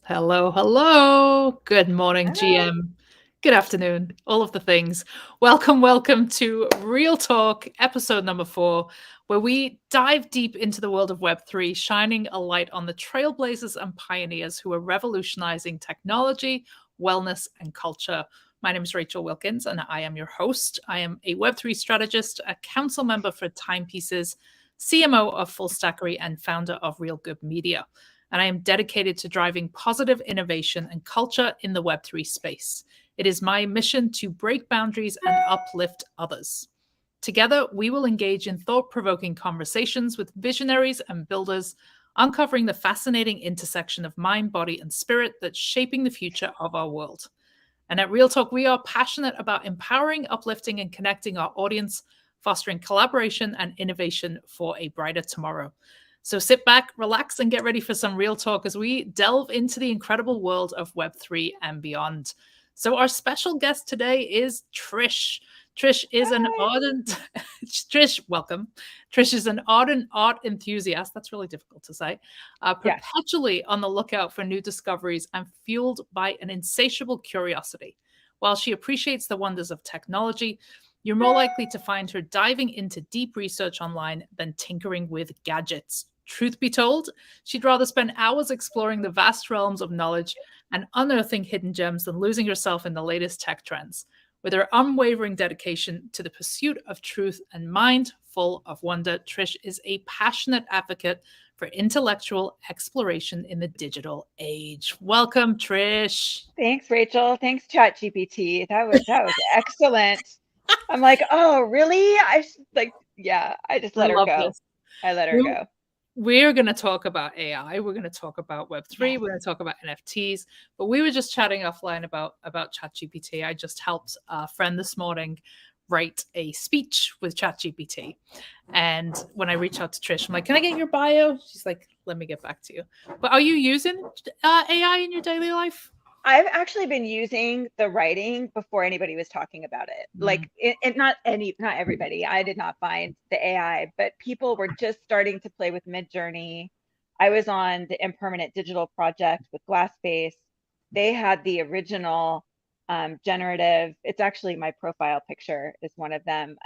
Hello, hello. Good morning, Hello. GM. Good afternoon, all of the things. Welcome to Real Talk, episode number 4, where we dive deep into the world of Web3, shining a light on the trailblazers and pioneers who are revolutionizing technology, wellness, and culture. My name is Rachel Wilkins, and I am your host. I am a Web3 strategist, a council member for Timepieces, CMO of Full Stackery, and founder of Real Good Media, and I am dedicated to driving positive innovation and culture in the Web3 space. It is my mission to break boundaries and uplift others. Together, we will engage in thought provoking conversations with visionaries and builders, uncovering the fascinating intersection of mind, body, and spirit that's shaping the future of our world. And at Real Talk, we are passionate about empowering, uplifting, and connecting our audience, fostering collaboration and innovation for a brighter tomorrow. So sit back, relax, and get ready for some real talk as we delve into the incredible world of Web3 and beyond. So our special guest today is Trish. Trish is an Hi. ardent Trish, welcome. Trish is an ardent art enthusiast. That's really difficult to say. Yes. Perpetually on the lookout for new discoveries and fueled by an insatiable curiosity. While she appreciates the wonders of technology, you're more likely to find her diving into deep research online than tinkering with gadgets. Truth be told, she'd rather spend hours exploring the vast realms of knowledge and unearthing hidden gems than losing herself in the latest tech trends. With her unwavering dedication to the pursuit of truth and mind full of wonder, Trish is a passionate advocate for intellectual exploration in the digital age. Welcome, Trish. Thanks, Rachel. Thanks, ChatGPT. That was excellent. I'm like, oh, really? Yeah, I just I let her love go. this. I let her We- go. We're going to talk about AI. We're going to talk about Web3. Yes. We're going to talk about NFTs. But we were just chatting offline about ChatGPT. I just helped a friend this morning write a speech with ChatGPT. And when I reach out to Trish, I'm like, "Can I get your bio?" She's like, "Let me get back to you." But are you using AI in your daily life? I've actually been using the writing before anybody was talking about it. Mm, Not everybody. I did not find the AI, but people were just starting to play with Midjourney. I was on the Impermanent Digital project with Glassface. They had the original generative. It's actually my profile picture is one of them,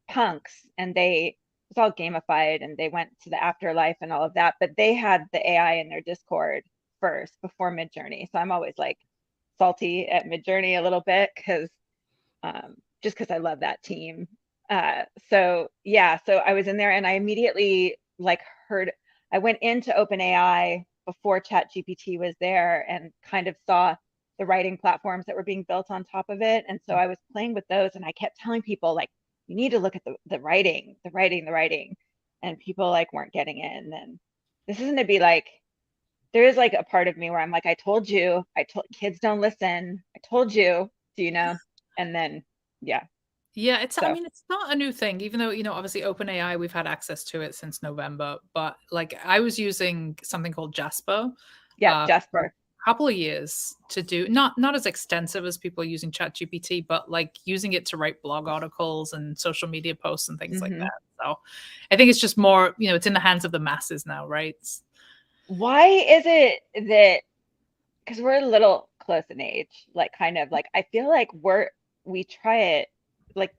punks, and it's all gamified, and they went to the afterlife and all of that. But they had the AI in their Discord first before Midjourney. So I'm always like salty at Midjourney a little bit because just because I love that team. So yeah, so I was in there and I immediately like heard. I went into OpenAI before ChatGPT was there and kind of saw the writing platforms that were being built on top of it. And so I was playing with those and I kept telling people like, you need to look at the writing, the writing, the writing. And people like weren't getting in. And this isn't to be like there is like a part of me where I'm like, I told you, I told kids don't listen. I told you, do you know? And then, yeah. Yeah, I So mean, it's not a new thing, even though, obviously OpenAI, we've had access to it since November, but like I was using something called Jasper yeah, for a Jasper. couple of years to do not as extensive as people using ChatGPT, but like using it to write blog articles and social media posts and things like Hmm. that. So I think it's just more, it's in the hands of the masses now, right? Why is it that, because we're a little close in age, like kind of like, I feel like we try it like,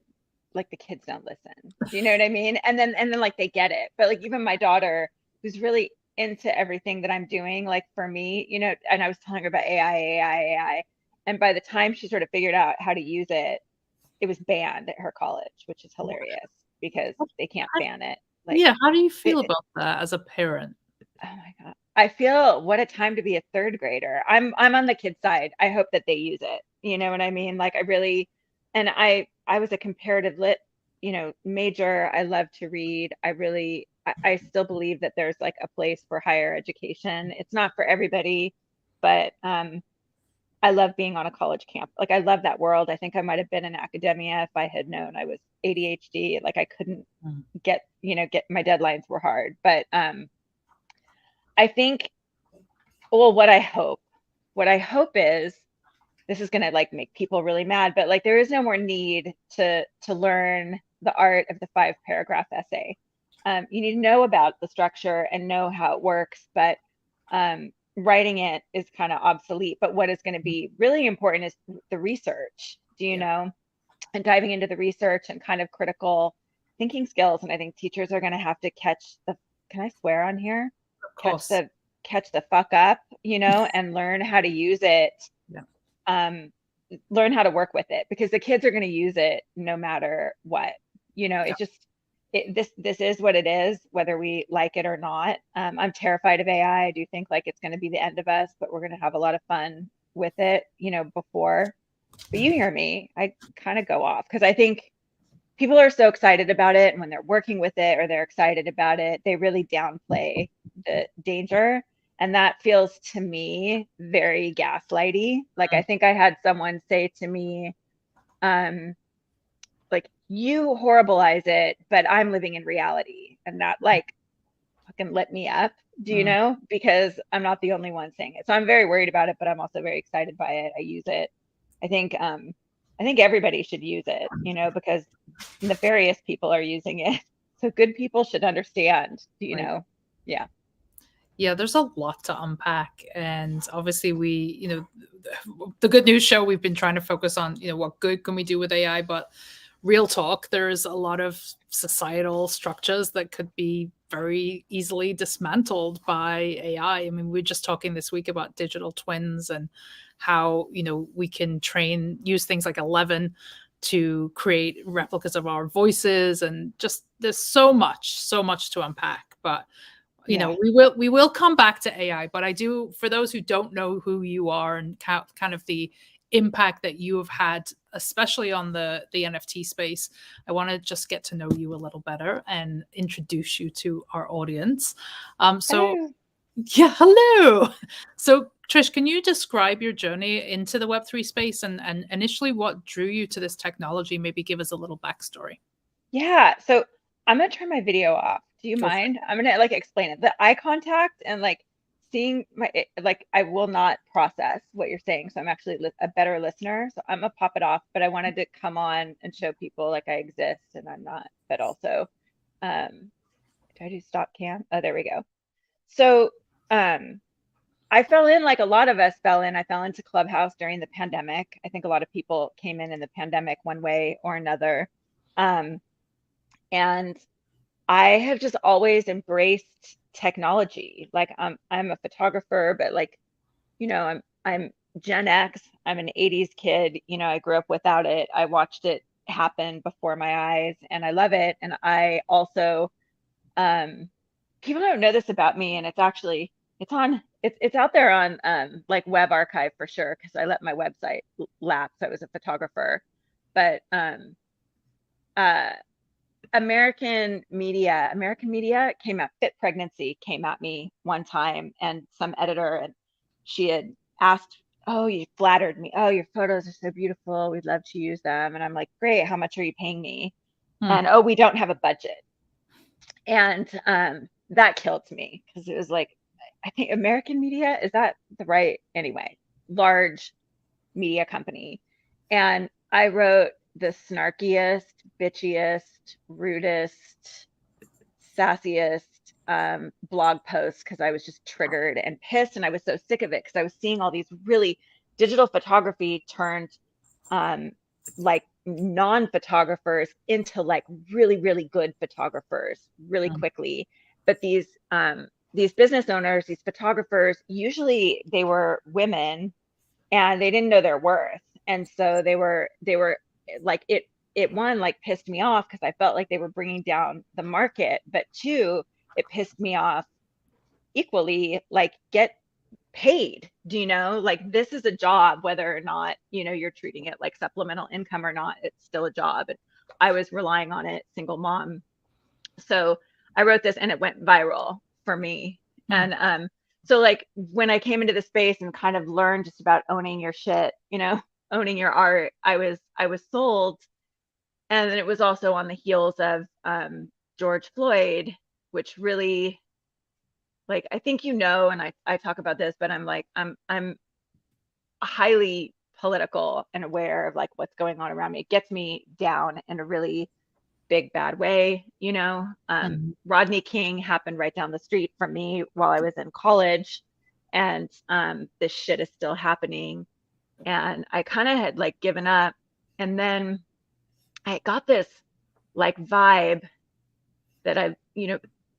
like the kids don't listen. Do you know what I mean? And then like they get it. But like even my daughter, who's really into everything that I'm doing, like for me, and I was telling her about AI. And by the time she sort of figured out how to use it, it was banned at her college, which is hilarious because they can't ban it. Like, Yeah, how do you it, feel about that as a parent? oh my God. I feel what a time to be a third grader. I'm on the kid side. I hope that they use it. You know what I mean? Like I really, and I was a comparative lit, major. I love to read. I still believe that there's like a place for higher education. It's not for everybody, but I love being on a college camp. Like I love that world. I think I might have been in academia if I had known I was ADHD. Like I couldn't Mm. get my deadlines were hard. But I think, well, what I hope is this is gonna like make people really mad, but like there is no more need to learn the art of the 5 paragraph essay. You need to know about the structure and know how it works, but writing it is kind of obsolete, but what is going to be really important is the research, do you Yeah, know, and diving into the research and kind of critical thinking skills. And I think teachers are going to have to catch the, can I swear on here? of Catch course. the, catch the fuck up, you know, and learn how to use it. Yeah, Um, Learn how to work with it, because the kids are going to use it no matter what, you know. yeah, It just, this is what it is, whether we like it or not. I'm terrified of AI. I do think like it's going to be the end of us, but we're going to have a lot of fun with it, you know, before. But you hear me, I kind of go off because I think people are so excited about it, and when they're working with it or they're excited about it, they really downplay the danger. And that feels to me very gaslighty. Like, I mm, think I had someone say to me, um, like, you horribilize it, but I'm living in reality. And that like fucking lit me up, do you mm, know? Because I'm not the only one saying it. So I'm very worried about it, but I'm also very excited by it. I use it. I think I think everybody should use it, you know, because nefarious people are using it. So good people should understand, you right. know. Yeah. Yeah, there's a lot to unpack. And obviously, the good news show, we've been trying to focus on, what good can we do with AI, but real talk, there's a lot of societal structures that could be very easily dismantled by AI. I mean, we are just talking this week about digital twins and how, we can use things like 11 to create replicas of our voices. And just there's so much to unpack. But Yeah. we will come back to AI, but I do, for those who don't know who you are and kind of the impact that you have had, especially on the NFT space, I want to just get to know you a little better and introduce you to our audience. So Hello. yeah, hello. So Trish, can you describe your journey into the Web3 space and initially what drew you to this technology? Maybe give us a little backstory. Yeah. So I'm gonna turn my video off. Do you Go for mind? I'm gonna like explain it. The eye contact and like seeing my like I will not process what you're saying. So I'm actually a better listener. So I'm gonna pop it off, but I wanted to come on and show people like I exist and I'm not, but also do I do stop cam? Oh, there we go. So um I fell in like a lot of us fell in. I fell into Clubhouse during the pandemic. I think a lot of people came in the pandemic one way or another. Um, and I have just always embraced technology. Like I'm a photographer, but like, you know, I'm Gen X. I'm an 80s kid. You know, I grew up without it. I watched it happen before my eyes and I love it. And I also um people don't know this about me, and it's actually it's out there on like Web Archive for sure, because I let my website lapse. I was a photographer. But uh American media came at Fit Pregnancy came at me one time, and some editor, and she had asked, oh, you flattered me, oh, your photos are so beautiful, we'd love to use them. And I'm like, great, how much are you paying me? Hmm. And oh, we don't have a budget. And that killed me, because it was like, I think American media, is that the right, anyway, large media company. And I wrote the snarkiest, bitchiest, rudest, sassiest blog posts, because I was just triggered and pissed. And I was so sick of it, because I was seeing all these really digital photography turned um, like non-photographers into like really, really good photographers really Hmm. quickly. But these business owners, these photographers, usually they were women, and they didn't know their worth. And so they were like, it one like pissed me off, because I felt like they were bringing down the market, but two, it pissed me off equally, like, get paid. Do you know, like, this is a job, whether or not, you know, you're treating it like supplemental income or not, it's still a job. And I was relying on it, single mom. So I wrote this and it went viral for me. Hmm. And so like when I came into the space and kind of learned just about owning your shit, you know, owning your art, I was sold. And then it was also on the heels of George Floyd, which really, like, I think, you know, and I talk about this, but I'm like, I'm highly political and aware of like what's going on around me. It gets me down in a really big bad way, you know. Hmm. Rodney King happened right down the street from me while I was in college. and this shit is still happening. And I kind of had like given up. And then I got this like vibe that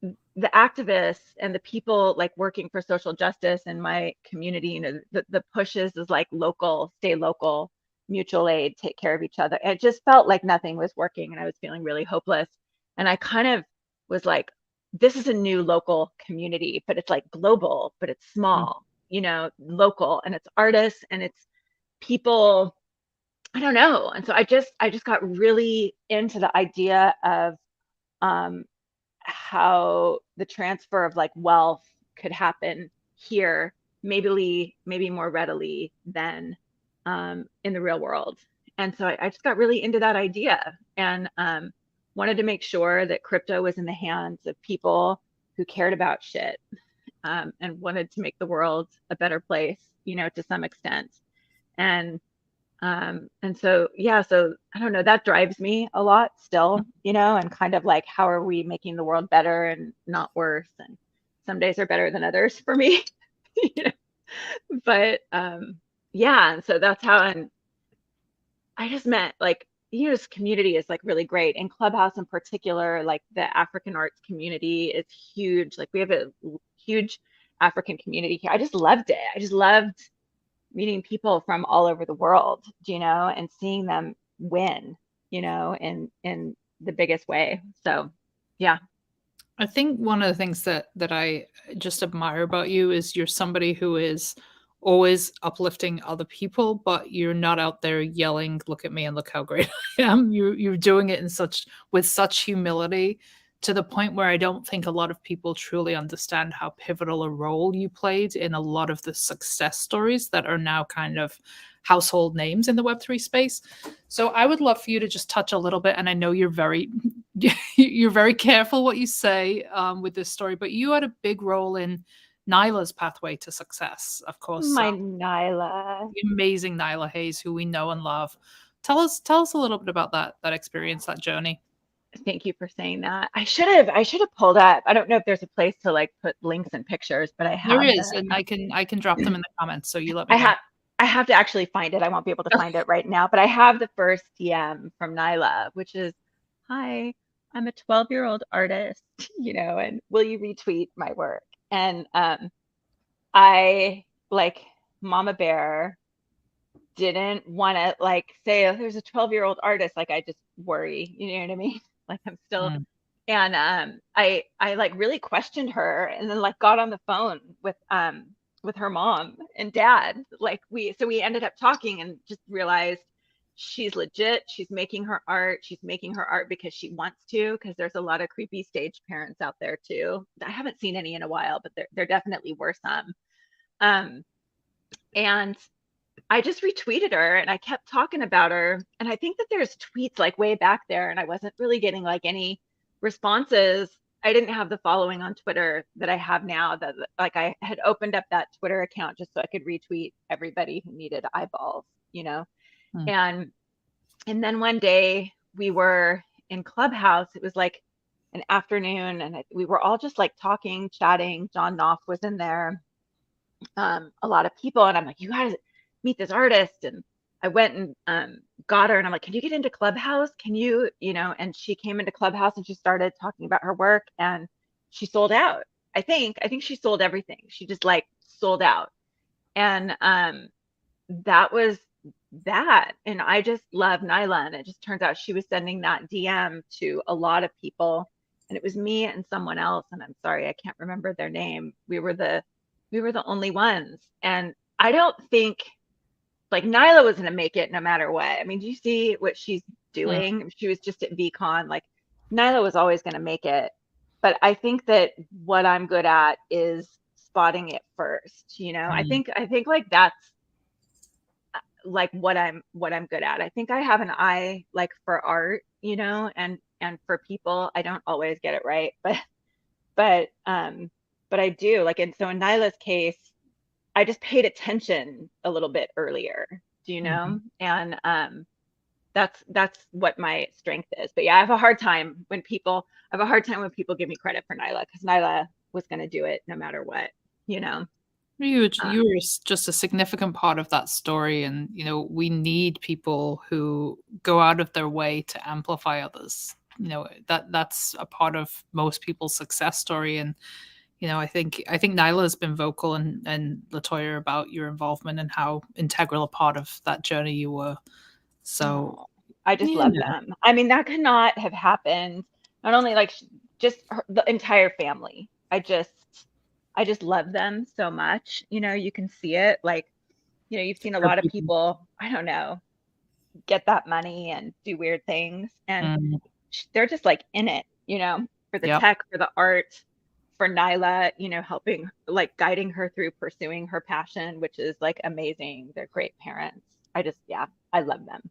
the activists and the people like working for social justice in my community, the pushes is like local, stay local, mutual aid, take care of each other. It just felt like nothing was working and I was feeling really hopeless. And I kind of was like, this is a new local community, but it's like global, but it's small, local, and it's artists and it's people. I don't know. And so I just got really into the idea of um, how the transfer of like wealth could happen here, maybe more readily than in the real world. And so I just got really into that idea and wanted to make sure that crypto was in the hands of people who cared about shit and wanted to make the world a better place, to some extent. And so yeah, so I don't know, that drives me a lot still, and kind of like how are we making the world better and not worse? And some days are better than others for me, you know. But yeah, and so that's how. And I just meant like, this community is like really great. In Clubhouse in particular, like the African arts community is huge. Like we have a huge African community here. I just loved it. I just loved meeting people from all over the world, and seeing them win, in the biggest way. So, yeah. I think one of the things that I just admire about you is you're somebody who is always uplifting other people, but you're not out there yelling, "Look at me and look how great I am." You're doing it in with such humility, to the point where I don't think a lot of people truly understand how pivotal a role you played in a lot of the success stories that are now kind of household names in the Web3 space. So I would love for you to just touch a little bit, and I know you're very you're very careful what you say with this story, but you had a big role in Nyla's pathway to success, of course. My Nyla. The amazing Nyla Hayes, who we know and love. Tell us a little bit about that experience, that journey. Thank you for saying that. I should have pulled up. I don't know if there's a place to like put links and pictures, but I There have is, and them. I can drop them in the comments. So you let me I know. have I have to actually find it. I won't be able to find it right now, but I have the first DM from Nyla, which is, "Hi, I'm a 12-year-old artist, and will you retweet my work?" And I like Mama Bear didn't want to like say, "Oh, there's a 12-year-old artist." Like I just worry, you know what I mean? Like I'm still. Mm, And I like really questioned her and then like got on the phone with her mom and dad. Like we ended up talking and just realized she's legit. She's making her art. She's making her art because she wants to, because there's a lot of creepy stage parents out there too. I haven't seen any in a while, but there definitely were some. Um, and I just retweeted her and I kept talking about her. And I think that there's tweets like way back there, and I wasn't really getting like any responses. I didn't have the following on Twitter that I have now, that like I had opened up that Twitter account just so I could retweet everybody who needed eyeballs, you know? mm, And then one day we were in Clubhouse. It was like an afternoon and we were all just like talking, chatting. John Knopf was in there, a lot of people, and I'm like, "You gotta meet this artist." And I went and got her, and I'm like, "Can you get into Clubhouse? Can you?" And she came into Clubhouse and she started talking about her work, and she sold out. I think she sold everything. She just like sold out. And that was that. And I just love Nyla, and it just turns out she was sending that DM to a lot of people, and it was me and someone else, and I'm sorry I can't remember their name. We were the only ones. And I don't think like Nyla was going to make it no matter what. I mean, do you see what she's mm, doing? She was just at VCon. Like Nyla was always going to make it. But I think that what I'm good at is spotting it first. I mm. think like that's like what I'm good at. I think I have an eye like for art, and for people. I don't always get it right, but but I do. Like, and so in Nyla's case, I just paid attention a little bit earlier, do you Mhm. know? And that's what my strength is. But yeah, I have a hard time when people give me credit for Nyla, because Nyla was going to do it no matter what, you know? You were just a significant part of that story, and we need people who go out of their way to amplify others. That's a part of most people's success story, and I think Nyla has been vocal and Latoya about your involvement and how integral a part of that journey you were. So, Oh, I just yeah. love them. I mean, that could not have happened. Not only like just the entire family. I just love them so much. You can see it. Like, you've seen a lot of people, I don't know, get that money and do weird things. And Mm, they're just like in it, for the yep. tech, for the art, for Nyla, helping, like guiding her through pursuing her passion, which is like amazing. They're great parents. Yeah, I love them.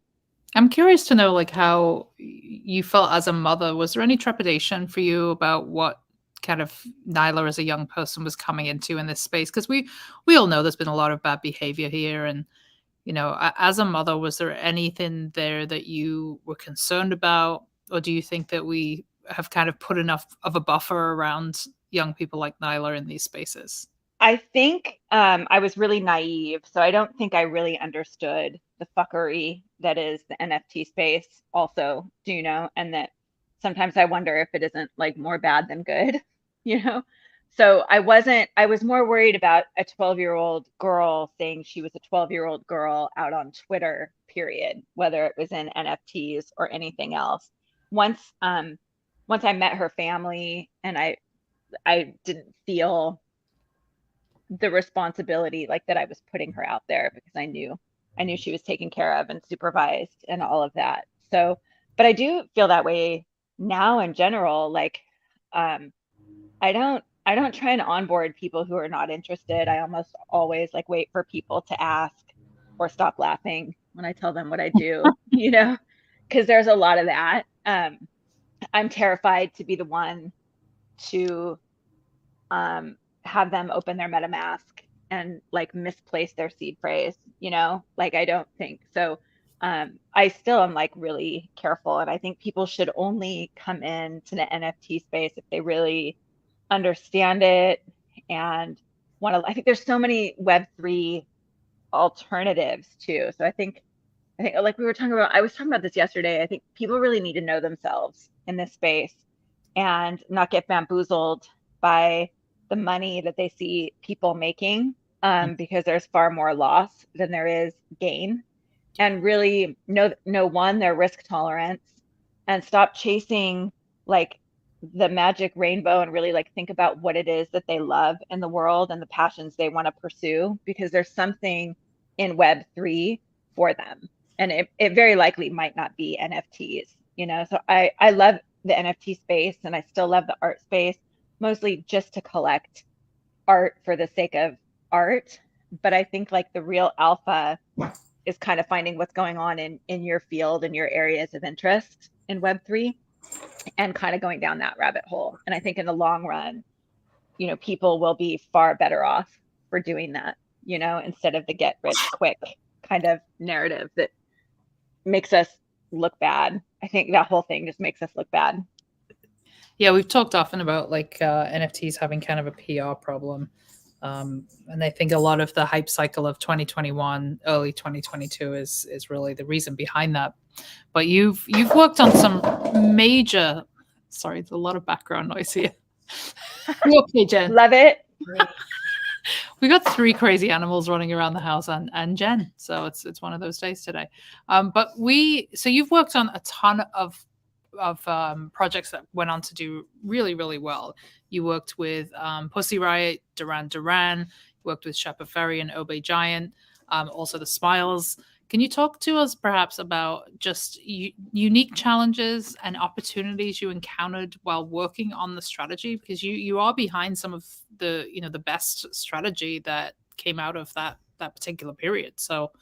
I'm curious to know, like, how you felt as a mother. Was there any trepidation for you about what kind of Nyla as a young person was coming into in this space? Because we all know there's been a lot of bad behavior here, and as a mother, was there anything there that you were concerned about, or do you think that we have kind of put enough of a buffer around young people like Nyla in these spaces? I think I was really naive, so I don't think I really understood the fuckery that is the NFT space also, and that sometimes I wonder if it isn't like more bad than good, you know? So I was more worried about a 12-year-old girl saying she was a 12-year-old girl out on Twitter, period, whether it was in NFTs or anything else. Once once I met her family and I didn't feel the responsibility like that I was putting her out there because I knew she was taken care of and supervised and all of that. So, but I do feel that way now in general. Like, um, I don't try and onboard people who are not interested. I almost always like wait for people to ask or stop laughing when I tell them what I do, because there's a lot of that. I'm terrified to be the one to have them open their MetaMask and like misplace their seed phrase, like I don't think so. I still am like really careful, and I think people should only come into the NFT space if they really understand it and want to. I think there's so many Web3 alternatives too. So I think like we were talking about, I was talking about this yesterday. I think people really need to know themselves in this space and not get bamboozled by the money that they see people making, because there's far more loss than there is gain. And really know one, their risk tolerance, and stop chasing like the magic rainbow and really like think about what it is that they love in the world and the passions they want to pursue, because there's something in Web3 for them. And it very likely might not be NFTs, So I love the NFT space and I still love the art space, mostly just to collect art for the sake of art. But I think like the real alpha is kind of finding what's going on in your field and your areas of interest in Web3 and kind of going down that rabbit hole. And I think in the long run, people will be far better off for doing that, instead of the get rich quick kind of narrative that makes us look bad. I think that whole thing just makes us look bad. Yeah, we've talked often about like NFTs having kind of a PR problem. And I think a lot of the hype cycle of 2021, early 2022 is really the reason behind that. But you've worked on some major. Sorry, there's a lot of background noise here. You okay, Jen? Love it. We got three crazy animals running around the house and Jen, so it's one of those days today. So you've worked on a ton of projects that went on to do really, really well. You worked with Pussy Riot, Duran Duran, you worked with Shepard Ferry and Obey Giant, also the Smiles. Can you talk to us perhaps about just unique challenges and opportunities you encountered while working on the strategy? Because you are behind some of the best strategy that came out of that particular period. So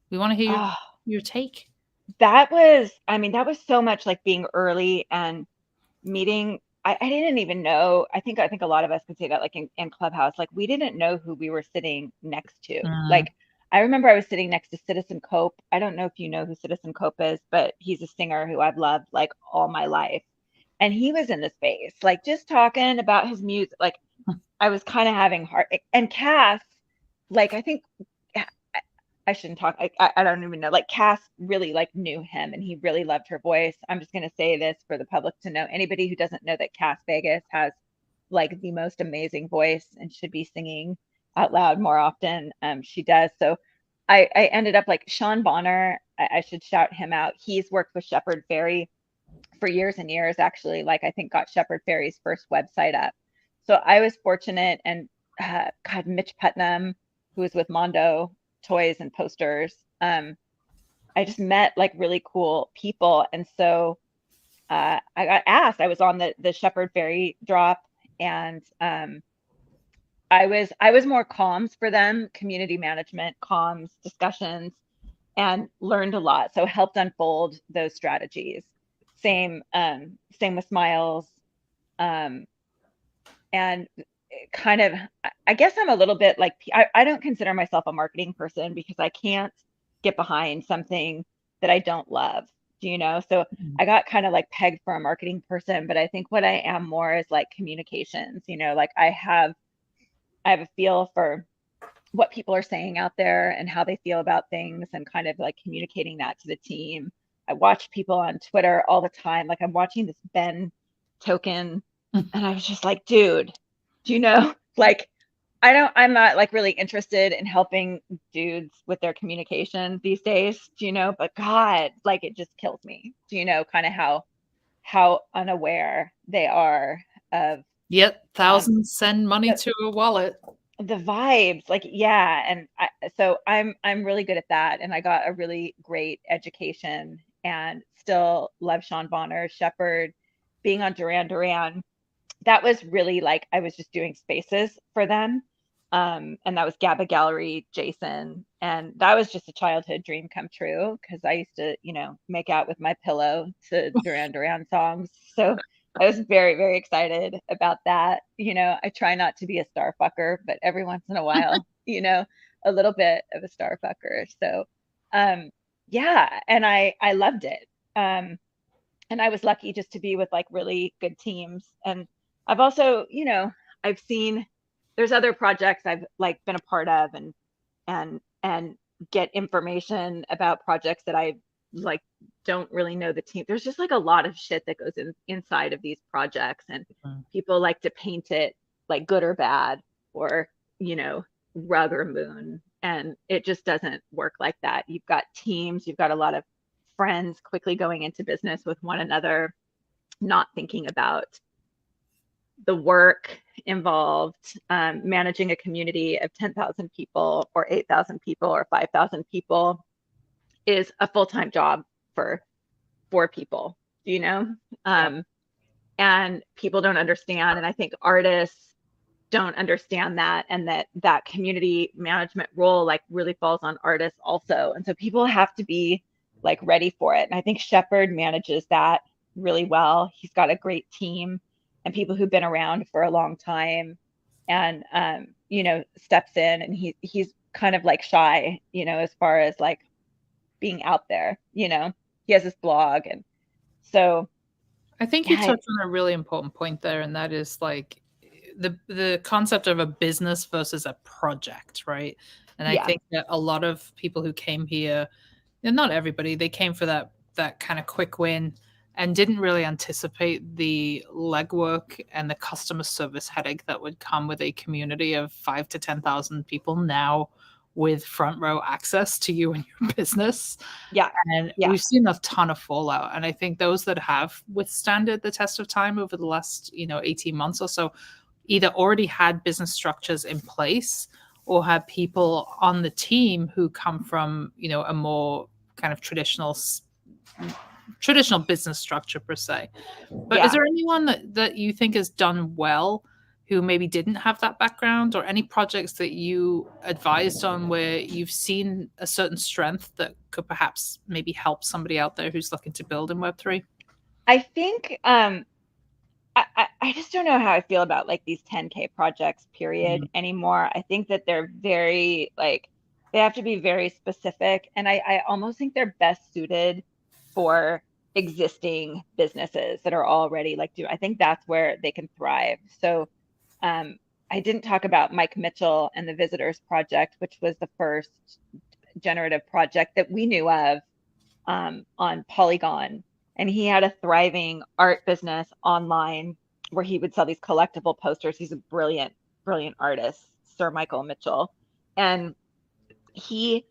we want to hear your take. That was, I mean, that was so much like being early and meeting. I didn't even know. I think a lot of us could say that like in Clubhouse, like we didn't know who we were sitting next to. Mm. Like I remember I was sitting next to Citizen Cope. I don't know if you know who Citizen Cope is, but he's a singer who I've loved like all my life. And he was in the space, like just talking about his music. Like I was kind of having heart and Cass. like, I think I shouldn't talk. I don't even know. Like Cass really like knew him and he really loved her voice. I'm just gonna say this for the public to know. Anybody who doesn't know that Cass Vegas has like the most amazing voice and should be singing out loud more often. She does. So I ended up like Sean Bonner. I should shout him out. He's worked with Shepard Fairey for years and years, actually. Like I think got Shepard Fairey's first website up. So I was fortunate, and God, Mitch Putnam, who was with Mondo Toys and Posters. I just met like really cool people, and so I got asked. I was on the Shepard Fairey drop, and I was more comms for them, community management, comms, discussions, and learned a lot. So helped unfold those strategies. Same with Smiles. Um, and kind of, I guess I'm a little bit like, I don't consider myself a marketing person because I can't get behind something that I don't love. Do you know? So I got kind of like pegged for a marketing person, but I think what I am more is like communications, like I have a feel for what people are saying out there and how they feel about things and kind of like communicating that to the team. I watch people on Twitter all the time. Like I'm watching this Ben token and I was just like, dude, do you know? Like I'm not like really interested in helping dudes with their communication these days, do you know? But God, like it just kills me. Do you know kind of how unaware they are of Yep, um thousands send money to a wallet. the vibes, like, yeah. And so I'm really good at that, and I got a really great education and still love Sean Bonner, Shepard, being on Duran Duran. That was really like I was just doing spaces for them. And that was GABA Gallery, Jason, and that was just a childhood dream come true because I used to make out with my pillow to Duran Duran songs. So I was very, very excited about that. I try not to be a star fucker, but every once in a while, a little bit of a star fucker. So yeah, and I loved it. And I was lucky just to be with like really good teams. And I've also, I've seen there's other projects I've like been a part of, and get information about projects that I like don't really know the team. There's just like a lot of shit that goes inside of these projects, and people like to paint it like good or bad, or rug or moon, and it just doesn't work like that. You've got teams, you've got a lot of friends quickly going into business with one another, not thinking about the work involved. Managing a community of 10,000 people or 8,000 people or 5,000 people is a full-time job for 4 people, Yep. And people don't understand. And I think artists don't understand that, and that community management role like really falls on artists also. And so people have to be like ready for it. And I think Shepard manages that really well. He's got a great team and people who've been around for a long time, and steps in, and he's kind of like shy, as far as like being out there. He has this blog, and so I think you yeah, touched on a really important point there, and that is like the concept of a business versus a project, right? And I yeah, think that a lot of people who came here, and not everybody, they came for that kind of quick win and didn't really anticipate the legwork and the customer service headache that would come with a community of 5 to 10,000 people now with front row access to you and your business. yeah, And yeah, we've seen a ton of fallout. And I think those that have withstanded the test of time over the last, 18 months or so, either already had business structures in place or had people on the team who come from, a more kind of traditional business structure per se. But is yeah. there anyone that you think has done well who maybe didn't have that background, or any projects that you advised on where you've seen a certain strength that could perhaps maybe help somebody out there who's looking to build in Web3? I think I just don't know how I feel about like these 10K projects, period, Mm, anymore. I think that they're very like they have to be very specific. And I almost think they're best suited for existing businesses that are already like do I think that's where they can thrive. So I didn't talk about Mike Mitchell and the Visitors Project, which was the first generative project that we knew of on Polygon. And he had a thriving art business online where he would sell these collectible posters. He's a brilliant, brilliant artist, Sir Michael Mitchell. And he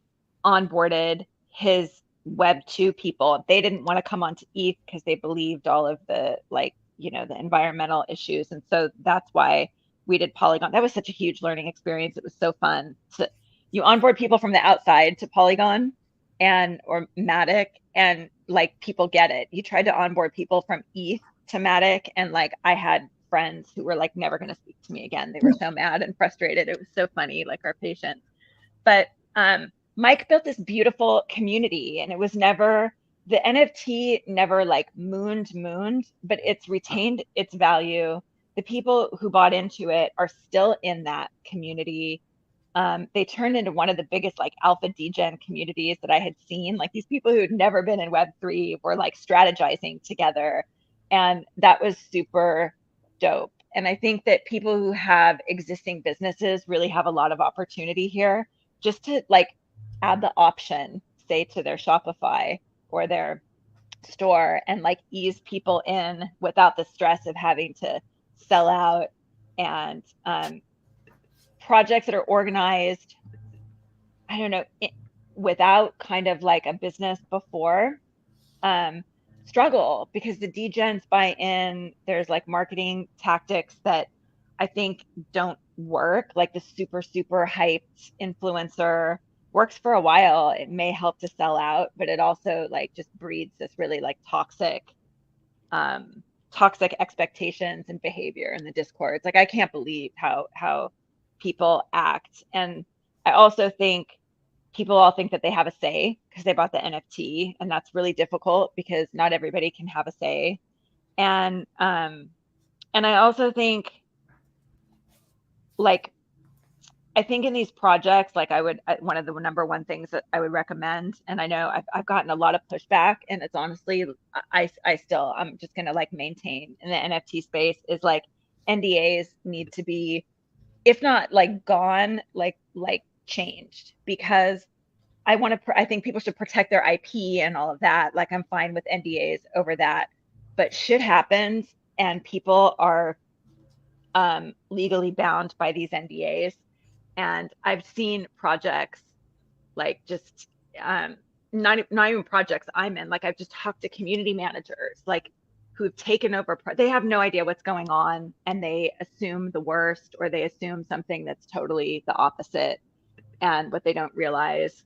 onboarded his Web 2 people. They didn't want to come onto ETH because they believed all of the, like, the environmental issues. And so that's why we did Polygon. That was such a huge learning experience. It was so fun. You onboard people from the outside to Polygon or Matic, and like people get it. You tried to onboard people from ETH to Matic, and like I had friends who were like never going to speak to me again. They were so mad and frustrated. It was so funny, like our patience. But Mike built this beautiful community, and it was never, the NFT never like mooned, but it's retained its value. The people who bought into it are still in that community. They turned into one of the biggest like alpha degen communities that I had seen. Like these people who had never been in Web3 were like strategizing together. And that was super dope. And I think that people who have existing businesses really have a lot of opportunity here, just to like add the option, say, to their Shopify or their store, and like ease people in without the stress of having to sell out. And projects that are organized, I don't know, without kind of like a business before, struggle because the degens buy in. There's like marketing tactics that I think don't work. Like the super, super hyped influencer works for a while. It may help to sell out, but it also like just breeds this really like toxic expectations and behavior in the discords. Like I can't believe how people act. And I also think people all think that they have a say because they bought the NFT, and that's really difficult because not everybody can have a say. And I also think, like, I think in these projects, like one of the number one things that I would recommend, and I know I've gotten a lot of pushback, and it's honestly, I'm just gonna like maintain in the NFT space, is like NDAs need to be, if not like gone, like changed, because I think people should protect their IP and all of that. Like I'm fine with NDAs over that, but shit happens and people are legally bound by these NDAs. And I've seen projects like just not even projects I'm in. Like I've just talked to community managers like who've taken over. They have no idea what's going on, and they assume the worst, or they assume something that's totally the opposite. And what they don't realize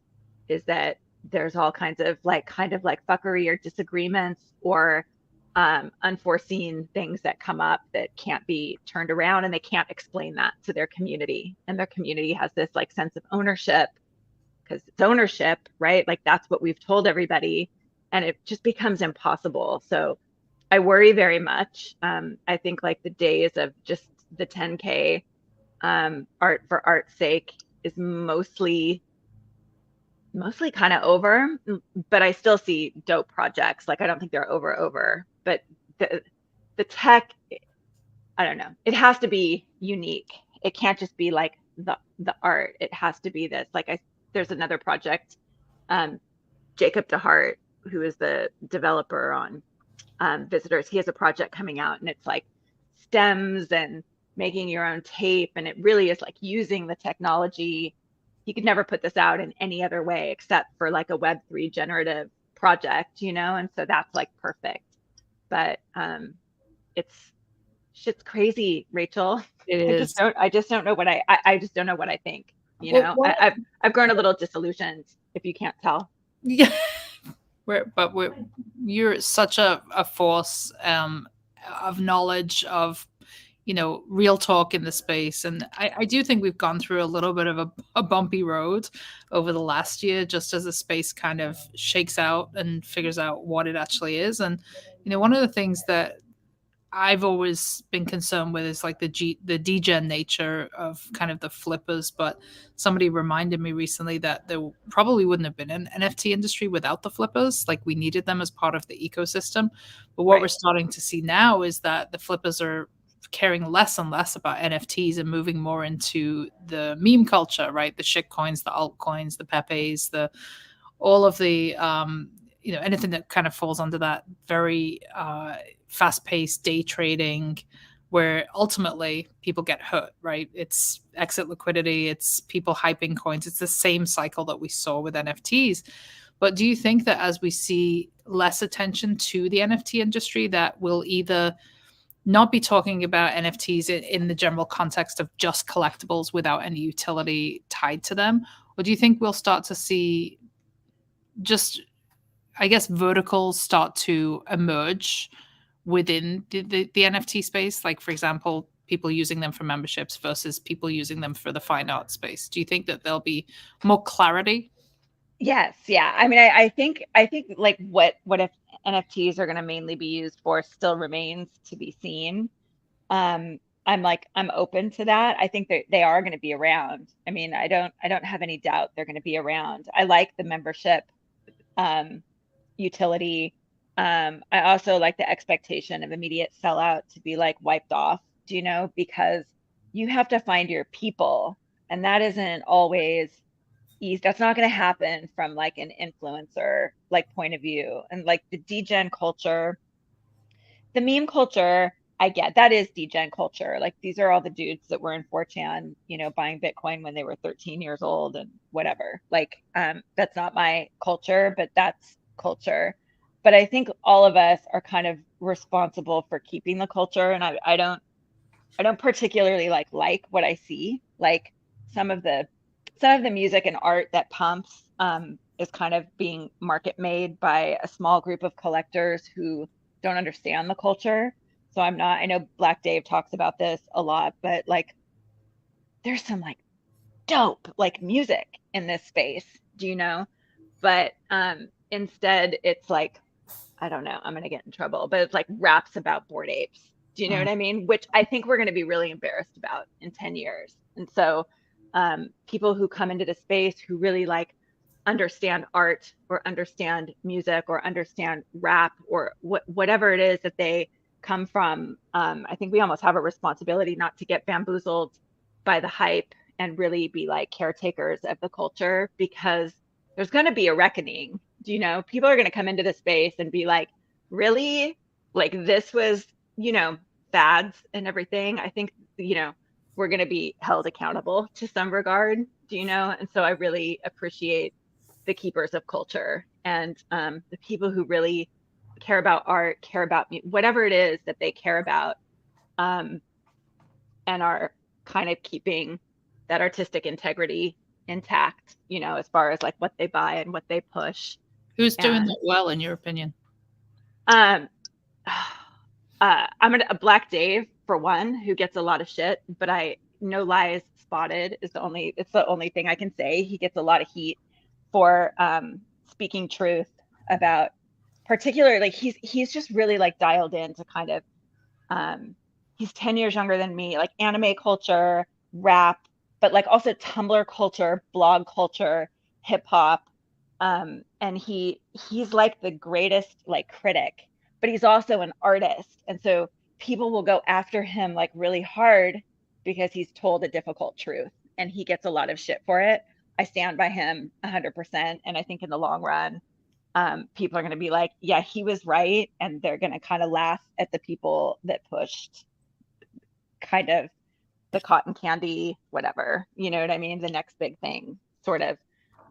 is that there's all kinds of like fuckery or disagreements or unforeseen things that come up that can't be turned around, and they can't explain that to their community. And their community has this like sense of ownership because it's ownership, right? Like that's what we've told everybody, and it just becomes impossible. So I worry very much. I think like the days of just the 10K art for art's sake is mostly kind of over, but I still see dope projects. Like I don't think they're over, but the tech, I don't know. It has to be unique. It can't just be like the art. It has to be this. Like there's another project, Jacob DeHart, who is the developer on Visitors. He has a project coming out, and it's like stems and making your own tape, and it really is like using the technology. He could never put this out in any other way except for like a Web3 generative project, and so that's like perfect. But it's shit's crazy, Rachel. It is. I just don't know what I just don't know what I think. I've grown a little disillusioned, if you can't tell. Yeah. You're such a force of knowledge, of real talk in the space. And I do think we've gone through a little bit of a bumpy road over the last year, just as the space kind of shakes out and figures out what it actually is. And one of the things that I've always been concerned with is like the degen nature of kind of the flippers. But somebody reminded me recently that there probably wouldn't have been an NFT industry without the flippers. Like we needed them as part of the ecosystem. But what we're starting to see now is that the flippers are caring less and less about NFTs and moving more into the meme culture, right? The shit coins, the altcoins, the Pepes, the all of the anything that kind of falls under that very fast-paced day trading, where ultimately people get hurt, right? It's exit liquidity, it's people hyping coins. It's the same cycle that we saw with NFTs. But do you think that as we see less attention to the NFT industry, that we'll either not be talking about NFTs in the general context of just collectibles without any utility tied to them? Or do you think we'll start to see just, I guess, verticals start to emerge within the NFT space? Like, for example, people using them for memberships versus people using them for the fine art space. Do you think that there'll be more clarity? Yes, yeah. I mean, I think like what if NFTs are going to mainly be used for still remains to be seen. I'm open to that. I think that they are going to be around. I mean, I don't have any doubt they're going to be around. I like the membership um utility. I also like the expectation of immediate sellout to be like wiped off, do you know, because you have to find your people, and that isn't always easy. That's not going to happen from like an influencer like point of view. And like the degen culture, the meme culture, I get that is degen culture. Like these are all the dudes that were in 4chan, buying Bitcoin when they were 13 years old and whatever. Like, that's not my culture, but that's culture. But I think all of us are kind of responsible for keeping the culture. And I don't particularly like what I see. Like some of the music and art that pumps is kind of being market made by a small group of collectors who don't understand the culture. So I know Black Dave talks about this a lot, but like there's some like dope like music in this space, do you know? But instead it's like, I don't know, I'm gonna get in trouble, but it's like raps about bored apes. Do you know Mm. what I mean? Which I think we're gonna be really embarrassed about in 10 years. And so people who come into the space who really like understand art or understand music or understand rap or whatever it is that they come from, I think we almost have a responsibility not to get bamboozled by the hype and really be like caretakers of the culture, because there's going to be a reckoning. Do you know, people are going to come into the space and be like, really, like this was, fads and everything. I think, we're going to be held accountable to some regard, do you know? And so I really appreciate the keepers of culture and the people who really care about art, care about whatever it is that they care about, um, and are kind of keeping that artistic integrity intact, as far as like what they buy and what they push. Who's doing And that well, in your opinion? um, I'm a Black Dave for one, who gets a lot of shit, but I no lies spotted is the only thing I can say. He gets a lot of heat for speaking truth about, particularly like he's just really like dialed in to kind of um he's 10 years younger than me, like anime culture, rap, but like also Tumblr culture, blog culture, hip hop. And he's like the greatest like critic, but he's also an artist. And so people will go after him like really hard because he's told a difficult truth and he gets a lot of shit for it. I stand by him 100%. And I think in the long run, people are going to be like, yeah, he was right. And they're going to kind of laugh at the people that pushed kind of the cotton candy, whatever, you know what I mean? The next big thing, sort of.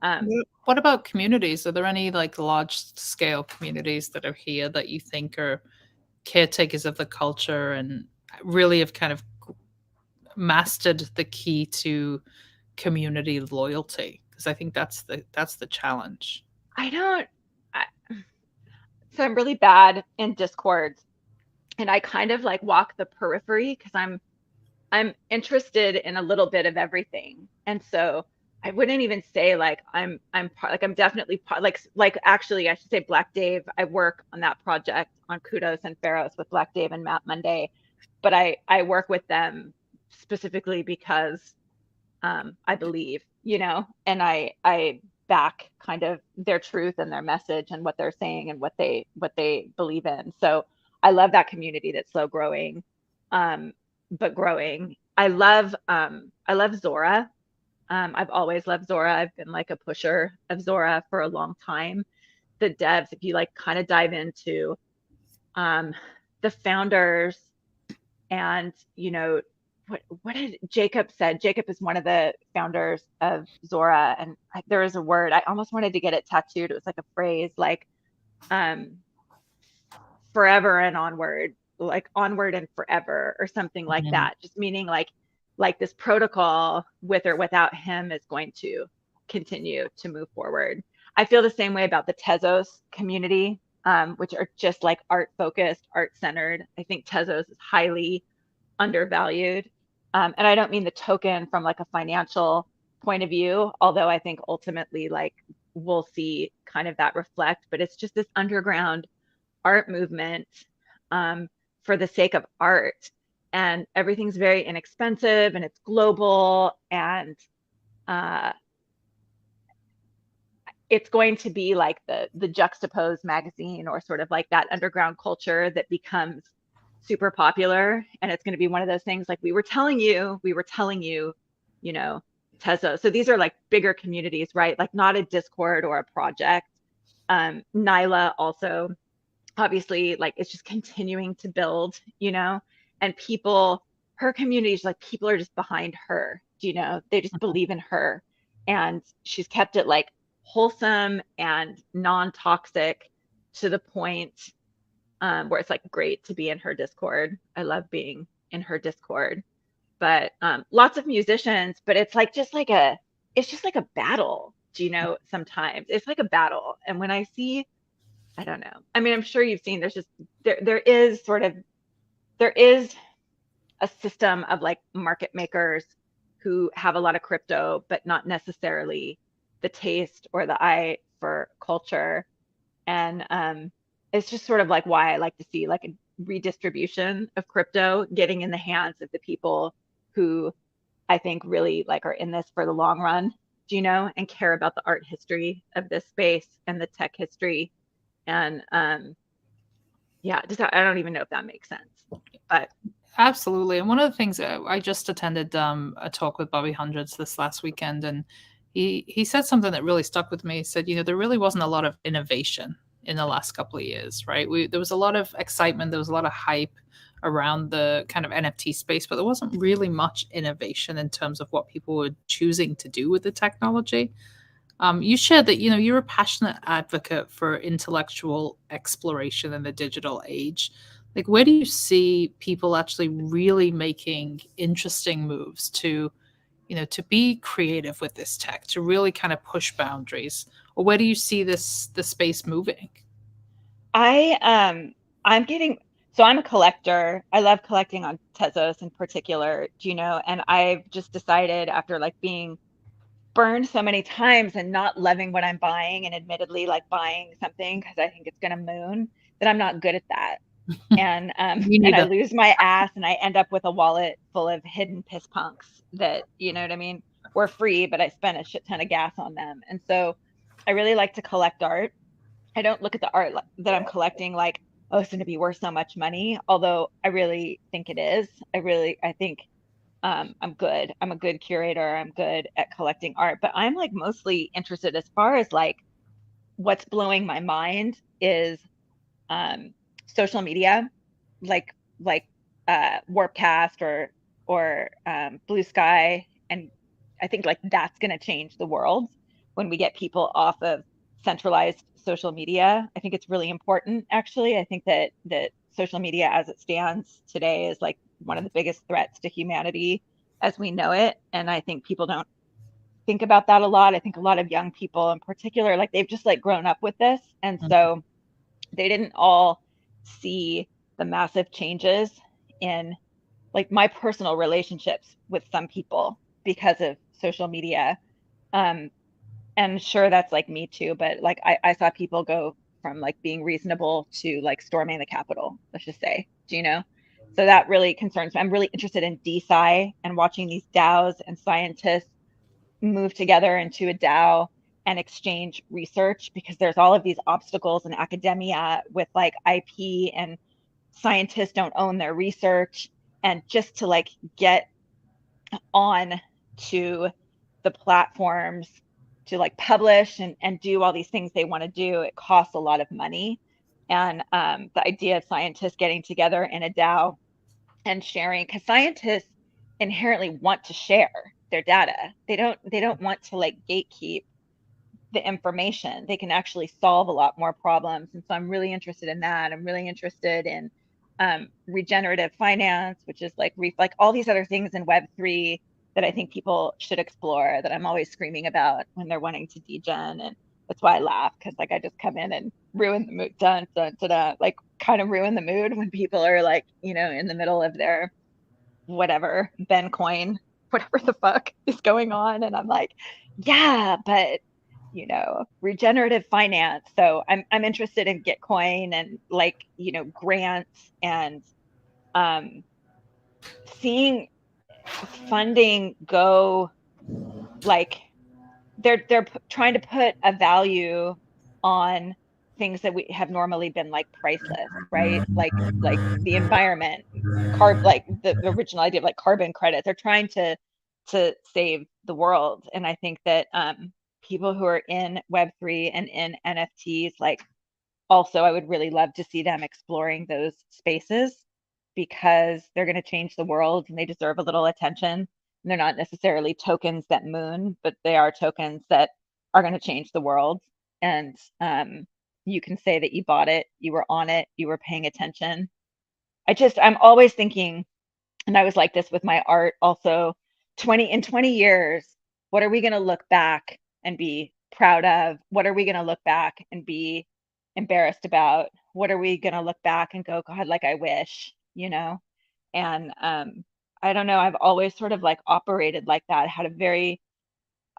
Um, What about communities? Are there any like large scale communities that are here that you think are caretakers of the culture and really have kind of mastered the key to community loyalty? Because I think that's the challenge. I don't, I, so I'm really bad in Discord, and I kind of like walk the periphery because I'm interested in a little bit of everything. And so I wouldn't even say like I'm part, like I'm definitely part, like actually I should say Black Dave. I work on that project on Kudos and Pharaohs with Black Dave and Matt Monday, but I work with them specifically because I believe, and I back kind of their truth and their message and what they're saying and what they believe in. So I love that community that's slow growing. but growing. I love Zora. I've always loved Zora. I've been like a pusher of Zora for a long time. The devs, if you like kind of dive into um, the founders and what did Jacob said? Jacob is one of the founders of Zora, and there is a word I almost wanted to get it tattooed. It was like a phrase, like um, forever and onward, like onward and forever, or something like Mhm. that. Just meaning like this protocol with or without him is going to continue to move forward. I feel the same way about the Tezos community, which are just like art focused, art centered. I think Tezos is highly undervalued. And I don't mean the token from like a financial point of view, although I think ultimately like we'll see kind of that reflect, but it's just this underground art movement for the sake of art. And everything's very inexpensive and it's global, and uh, it's going to be like the juxtaposed magazine, or sort of like that underground culture that becomes super popular. And it's going to be one of those things like we were telling you, you know, Tesla. So these are like bigger communities, right? Like not a Discord or a project. Nyla also, obviously, like it's just continuing to build, and people, her community is like people are just behind her, they just believe in her. And she's kept it like wholesome and non-toxic to the point where it's like great to be in her Discord. I love being in her Discord. But lots of musicians, but it's just like a battle, sometimes it's like a battle. And when I see, I don't know. I mean, I'm sure you've seen there's just there is a system of like market makers who have a lot of crypto, but not necessarily the taste or the eye for culture. And it's just sort of like why I like to see like a redistribution of crypto getting in the hands of the people who I think really like are in this for the long run, and care about the art history of this space and the tech history. And yeah, just I don't even know if that makes sense, but Absolutely. And one of the things I just attended a talk with Bobby Hundreds this last weekend, and he said something that really stuck with me. He said, there really wasn't a lot of innovation in the last couple of years, right? There was a lot of excitement, there was a lot of hype around the kind of NFT space, but there wasn't really much innovation in terms of what people were choosing to do with the technology. You shared that you're a passionate advocate for intellectual exploration in the digital age. Like, where do you see people actually really making interesting moves to, to be creative with this tech, to really kind of push boundaries, or where do you see the space moving? I I'm getting so I'm a collector. I love collecting on Tezos in particular, and I've just decided after like being burned so many times and not loving what I'm buying, and admittedly like buying something because I think it's gonna moon, that I'm not good at that. And Me and I neither. lose my ass and I end up with a wallet full of hidden piss punks that, you know what I mean, were free, but I spent a shit ton of gas on them. And so I really like to collect art. I don't look at the art that I'm collecting like, oh, it's going to be worth so much money, although I really think it is. I think I'm good. I'm a good curator. I'm good at collecting art, but I'm like mostly interested as far as like what's blowing my mind is um, social media, like Warpcast or Blue Sky, and I think like that's going to change the world when we get people off of centralized social media. I think it's really important. Actually, I think that social media as it stands today is like one of the biggest threats to humanity as we know it, and I think people don't think about that a lot. I think a lot of young people in particular, like they've just like grown up with this, and so they didn't all see the massive changes in like my personal relationships with some people because of social media. Um, and sure, that's like me too, but like I saw people go from like being reasonable to like storming the Capitol, let's just say, do you know? So that really concerns me. I'm really interested in DeSci and watching these DAOs and scientists move together into a DAO and exchange research, because there's all of these obstacles in academia with like IP, and scientists don't own their research. and just to like get on to the platforms to like publish and do all these things they want to do, it costs a lot of money. And the idea of scientists getting together in a DAO and sharing, because scientists inherently want to share their data. They don't want to like gatekeep the information. They can actually solve a lot more problems. And so I'm really interested in that. I'm really interested in regenerative finance, which is like all these other things in Web3 that I think people should explore, that I'm always screaming about when they're wanting to degen. And that's why I laugh, because like I just come in and ruin the mood, dun, dun, dun, dun, like kind of ruin the mood when people are like, in the middle of their whatever, Ben coin, whatever the fuck is going on. And I'm like, yeah, but regenerative finance. So I'm interested in Gitcoin and like, grants and um seeing funding go like they're trying to put a value on things that we have normally been like priceless, right? Like the environment, like the original idea of like carbon credits. They're trying to save the world. And I think that people who are in Web3 and in NFTs, like also I would really love to see them exploring those spaces, because they're going to change the world and they deserve a little attention. And they're not necessarily tokens that moon, but they are tokens that are going to change the world. And you can say that you bought it, you were on it, you were paying attention. I'm always thinking, and I was like this with my art also, 20 years, what are we going to look back and be proud of? What are we going to look back and be embarrassed about? What are we going to look back and go, God, like I wish, And I don't know, I've always sort of like operated like that. I had a very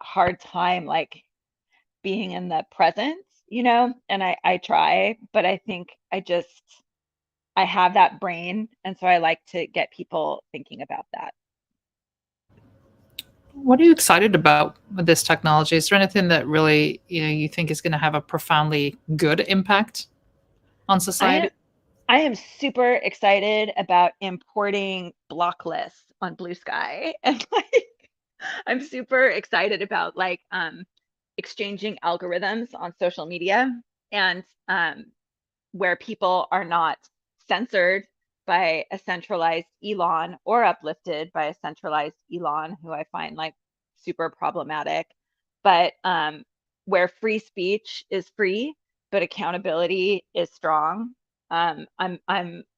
hard time like being in the present, and I try, but I think I have that brain, and so I like to get people thinking about that. What are you excited about with this technology? Is there anything that really, you think is going to have a profoundly good impact on I am society? I am super excited about importing block lists on Blue Sky, and like I'm super excited about like exchanging algorithms on social media, and where people are not censored by a centralized Elon or uplifted by a centralized Elon, who I find like super problematic, but where free speech is free, but accountability is strong. I'm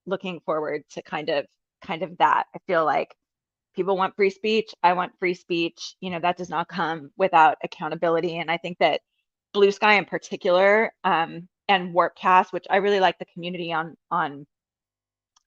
looking forward to kind of that. I feel like people want free speech. I want free speech. That does not come without accountability. And I think that Blue Sky in particular, and Warpcast, which I really like the community on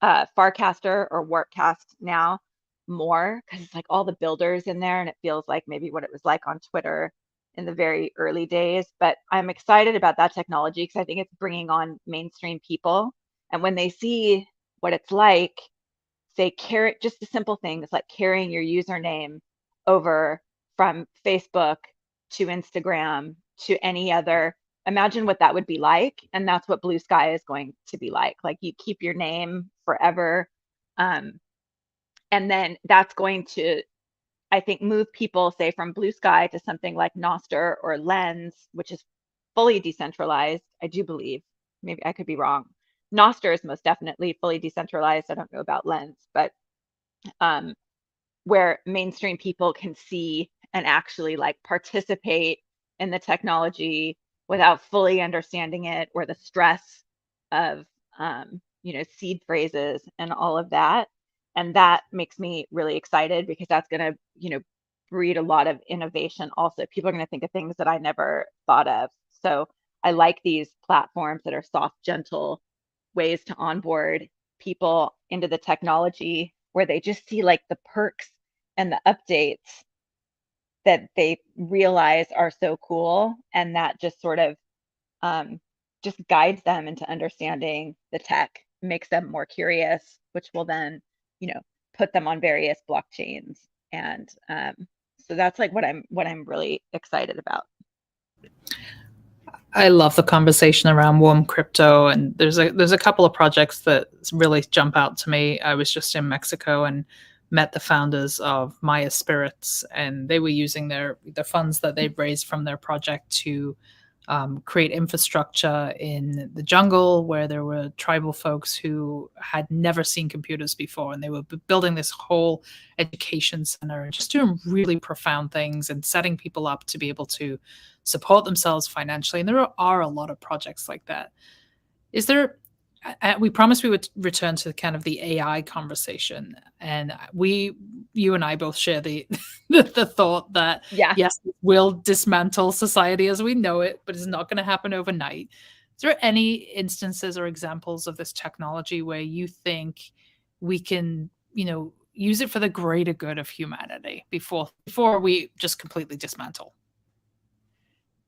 Farcaster or Warpcast now more, because it's like all the builders in there, and it feels like maybe what it was like on Twitter in the very early days. But I'm excited about that technology because I think it's bringing on mainstream people, and when they see what it's like, say carry just a simple thing, it's like carrying your username over from Facebook to Instagram to any other. Imagine what that would be like, and that's what Blue Sky is going to be like you keep your name forever, um, and then that's going to, I think, move people, say, from Blue Sky to something like Nostr or Lens, which is fully decentralized, I do believe. Maybe I could be wrong. Nostr is most definitely fully decentralized. I don't know about Lens, but um, where mainstream people can see and actually like participate in the technology without fully understanding it, or the stress of seed phrases and all of that. And that makes me really excited, because that's going to breed a lot of innovation. Also, people are going to think of things that I never thought of. So I like these platforms that are soft, gentle ways to onboard people into the technology, where they just see like the perks and the updates that they realize are so cool, and that just sort of um, just guides them into understanding the tech, makes them more curious, which will then put them on various blockchains. And so that's like what I'm really excited about. I love the conversation around warm crypto, and there's a couple of projects that really jump out to me. I was just in Mexico and met the founders of Maya Spirits, and they were using the funds that they'd raised from their project to create infrastructure in the jungle where there were tribal folks who had never seen computers before, and they were building this whole education center and just doing really profound things and setting people up to be able to support themselves financially. And there are a lot of projects like that. Is there, we promised we would return to kind of the AI conversation, and you and I both share the the thought that Yeah. yes, it will dismantle society as we know it, but it's not going to happen overnight. Is there any instances or examples of this technology where you think we can, use it for the greater good of humanity before we just completely dismantle?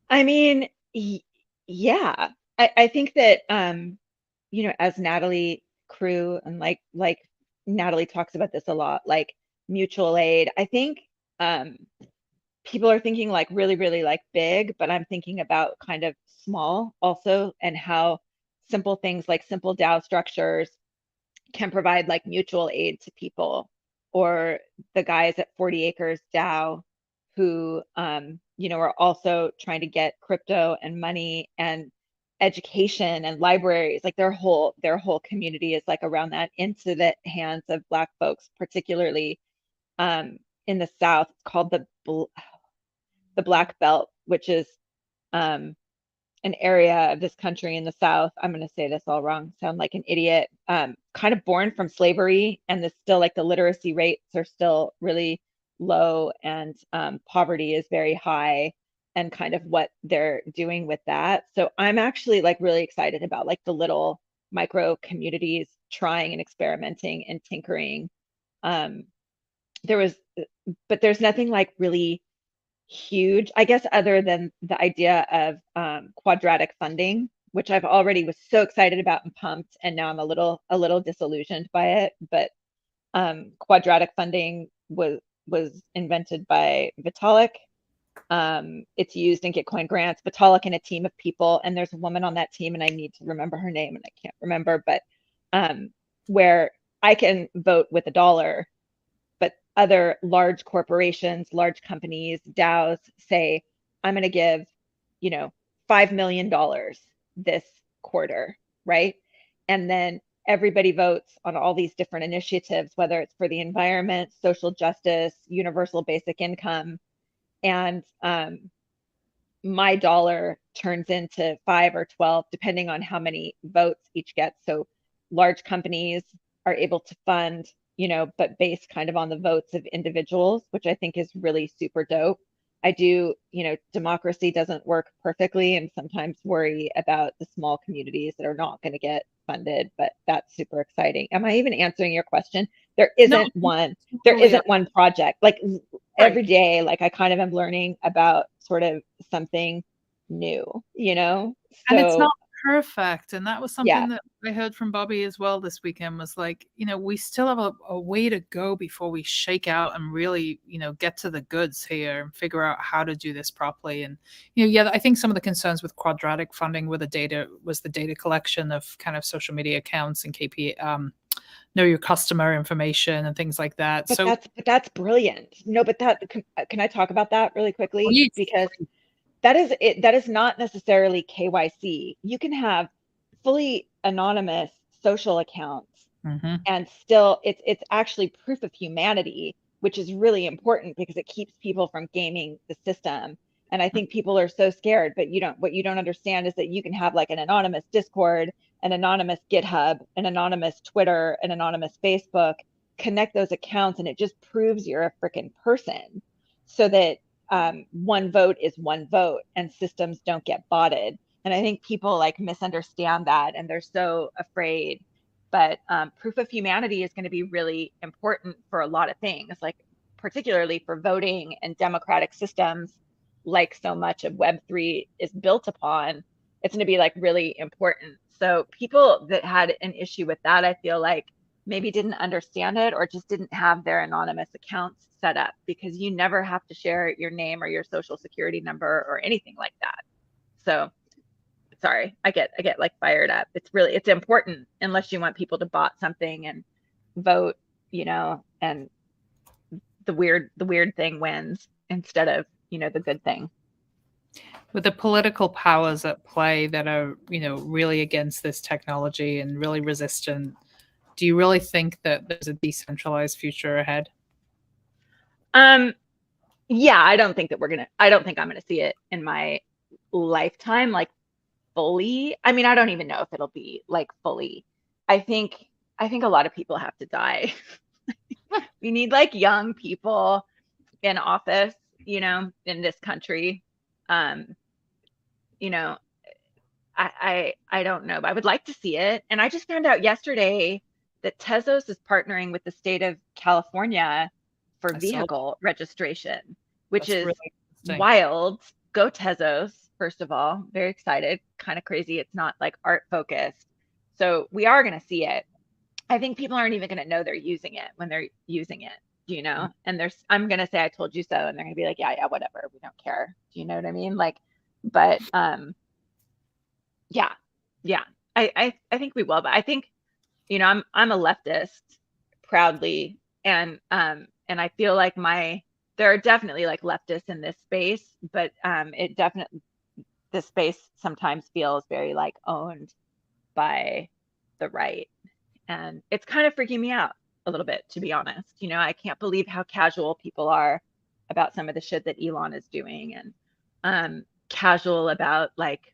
I mean, yeah. I think that as Natalie Crew and like Natalie talks about this a lot, like mutual aid. I think um people are thinking like really, really like big, but I'm thinking about kind of small also, and how simple things like simple DAO structures can provide like mutual aid to people, or the guys at 40 Acres DAO who are also trying to get crypto and money and education and libraries, like their whole community is like around that, into the hands of Black folks, particularly in the South. It's called the Black Belt, which is um, an area of this country in the South. I'm going to say this all wrong, sound like an idiot. Kind of born from slavery, and the still like the literacy rates are still really low, and poverty is very high, and kind of what they're doing with that. So I'm actually like really excited about like the little micro communities trying and experimenting and tinkering. Um, there was, but there's nothing like really huge, I guess, other than the idea of quadratic funding, which I've already was so excited about and pumped, and now I'm a little disillusioned by it. But quadratic funding was invented by Vitalik. It's used in Gitcoin grants. Vitalik and a team of people, and there's a woman on that team, and I need to remember her name, and I can't remember, but where I can vote with $1, but other large corporations, large companies, DAOs say, I'm going to give, $5 million this quarter, right? And then everybody votes on all these different initiatives, whether it's for the environment, social justice, universal basic income. And my dollar turns into 5 or 12, depending on how many votes each gets. So large companies are able to fund, but based kind of on the votes of individuals, which I think is really super dope. I do, democracy doesn't work perfectly, and sometimes worry about the small communities that are not going to get funded, but that's super exciting. Am I even answering your question? There No, isn't one, there totally. isn't one project. Like every Right. day, like I kind of am learning about sort of something new. And it's So not perfect. And that was yeah, something that I heard from Bobby as well this weekend, was like, we still have a way to go before we shake out and really, get to the goods here and figure out how to do this properly. And, yeah, I think some of the concerns with quadratic funding was the data collection of kind of social media accounts and know your customer information and things like that. but So, that's brilliant. No, but that can I talk about that really quickly? please, Because that is it. That is not necessarily KYC. You can have fully anonymous social accounts, mhm. and still it's actually proof of humanity, which is really important because it keeps people from gaming the system. And I think people are so scared, but what you don't understand is that you can have like an anonymous Discord, an anonymous GitHub, an anonymous Twitter, an anonymous Facebook, connect those accounts, and it just proves you're a freaking person, so that one vote is one vote and systems don't get botted. And I think people like misunderstand that, and they're so afraid. But proof of humanity is going to be really important for a lot of things, like particularly for voting and democratic systems, like so much of Web3 is built upon. It's going to be like really important. So people that had an issue with that, I feel like maybe didn't understand it, or just didn't have their anonymous accounts set up, because you never have to share your name or your social security number or anything like that. So sorry, I get like fired up. It's important unless you want people to bot something and vote, and the weird thing wins instead of, the good thing. With the political powers at play that are, really against this technology and really resistant, do you really think that there's a decentralized future ahead? Um, yeah, I don't think I'm gonna see it in my lifetime, like fully. I mean, I don't even know if it'll be like fully. I think I think a lot of people have to die. We need like young people in office, in this country. Um, you know, I don't know, but I would like to see it. And I just found out yesterday that Tezos is partnering with the state of California for I saw that. vehicle registration, which That's is really interesting. wild. Go Tezos, first of all. Very excited. Kind of crazy. It's not like art focused. So we are going to see it. I think people aren't even going to know they're using it when they're using it, And I'm going to say, I told you so. And they're going to be like, yeah, yeah, whatever. We don't care. Do you know what I mean? Like, but, yeah, yeah. I think we will, but I think, I'm a leftist proudly, and I feel like there are definitely like leftists in this space, but it definitely this space sometimes feels very like owned by the right, and it's kind of freaking me out a little bit, to be honest. I can't believe how casual people are about some of the shit that Elon is doing, and casual about like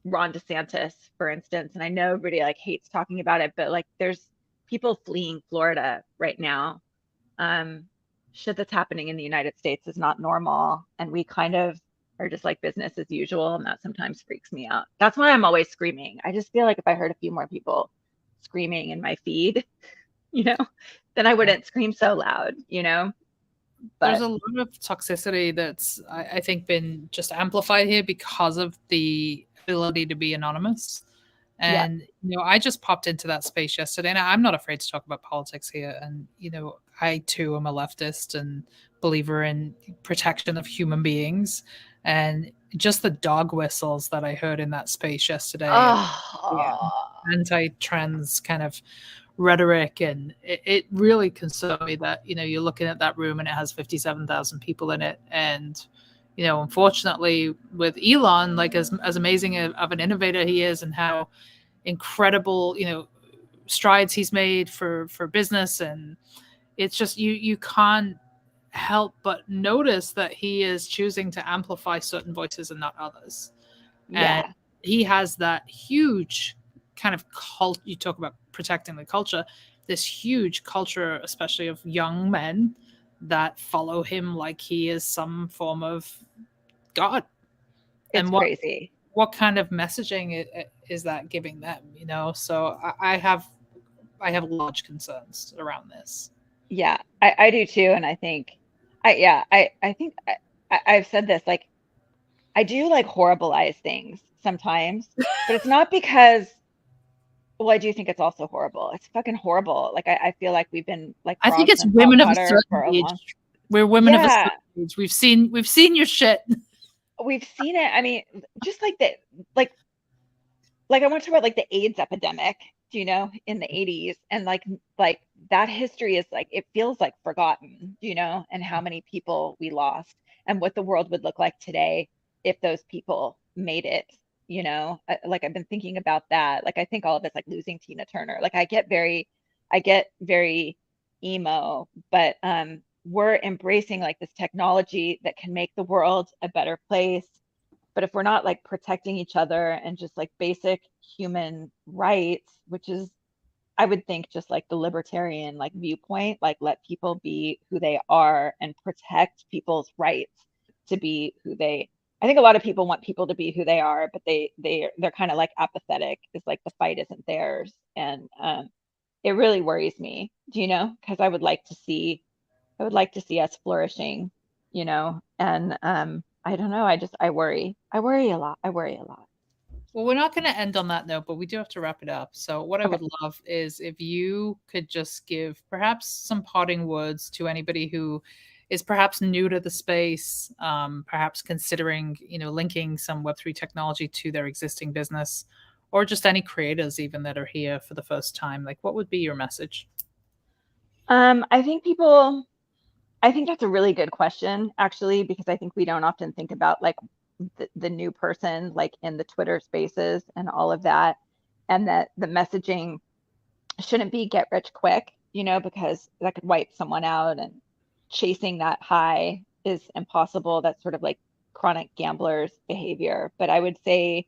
Ron DeSantis, for instance. And I know everybody like hates talking about it, but like there's people fleeing Florida right now. Um, Shit that's happening in the United States is not normal. And we kind of are just like business as usual. And that sometimes freaks me out. That's why I'm always screaming. I just feel like if I heard a few more people screaming in my feed, you know, then I Yeah. wouldn't scream so loud. There's But a lot of toxicity that's, I think, been just amplified here because of the ability to be anonymous. yeah, And, I just popped into that space yesterday, and I'm not afraid to talk about politics here. And, I too am a leftist and believer in protection of human beings. And just the dog whistles that I heard in that space yesterday of the oh, anti-trans kind of rhetoric, and it really concerned me that you're looking at that room and it has 57,000 people in it. And unfortunately, with Elon, like as amazing of an innovator he is, and how incredible strides he's made for business, and it's just you can't help but notice that he is choosing to amplify certain voices and not others. And yeah, he has that huge kind of cult. You talk about protecting the culture, this huge culture, especially of young men that follow him like he is some form of god. it's And crazy. what kind of messaging is that giving them? So I have large concerns around this. Yeah, I do too. And I think, I think I've said this, like, I do like horribilize things sometimes, but it's not because, well, I do think it's also horrible. It's fucking horrible. Like, I feel like we've been like I think frogs it's in hot women of a water for certain a age. long, We're women of a yeah, certain age. We've seen your shit. we've seen it. I mean, just like, like I want to talk about like the AIDS epidemic, in the 80s, and like that history is like, it feels like forgotten, and how many people we lost, and what the world would look like today if those people made it. Like I've been thinking about that. Like I think all of it's like losing Tina Turner. Like I get very emo, but we're embracing like this technology that can make the world a better place, but if we're not like protecting each other and just like basic human rights, which is, I would think, just like the libertarian like viewpoint, like let people be who they are and protect people's rights to be who they, I think a lot of people want people to be who they are, but they're kind of like apathetic. It's like the fight isn't theirs. And it really worries me, because I would like to see us flourishing, and I don't know. I worry. I worry a lot. I worry a lot. Well, we're not going to end on that note, but we do have to wrap it up. So, what I Okay. would love is if you could just give perhaps some parting words to anybody who is perhaps new to the space, perhaps considering, linking some Web3 technology to their existing business, or just any creators even that are here for the first time, like what would be your message? I think that's a really good question, actually, because I think we don't often think about like the new person, like in the Twitter spaces and all of that, and that the messaging shouldn't be get rich quick, because that could wipe someone out, and chasing that high is impossible. That's sort of like chronic gambler's behavior. But I would say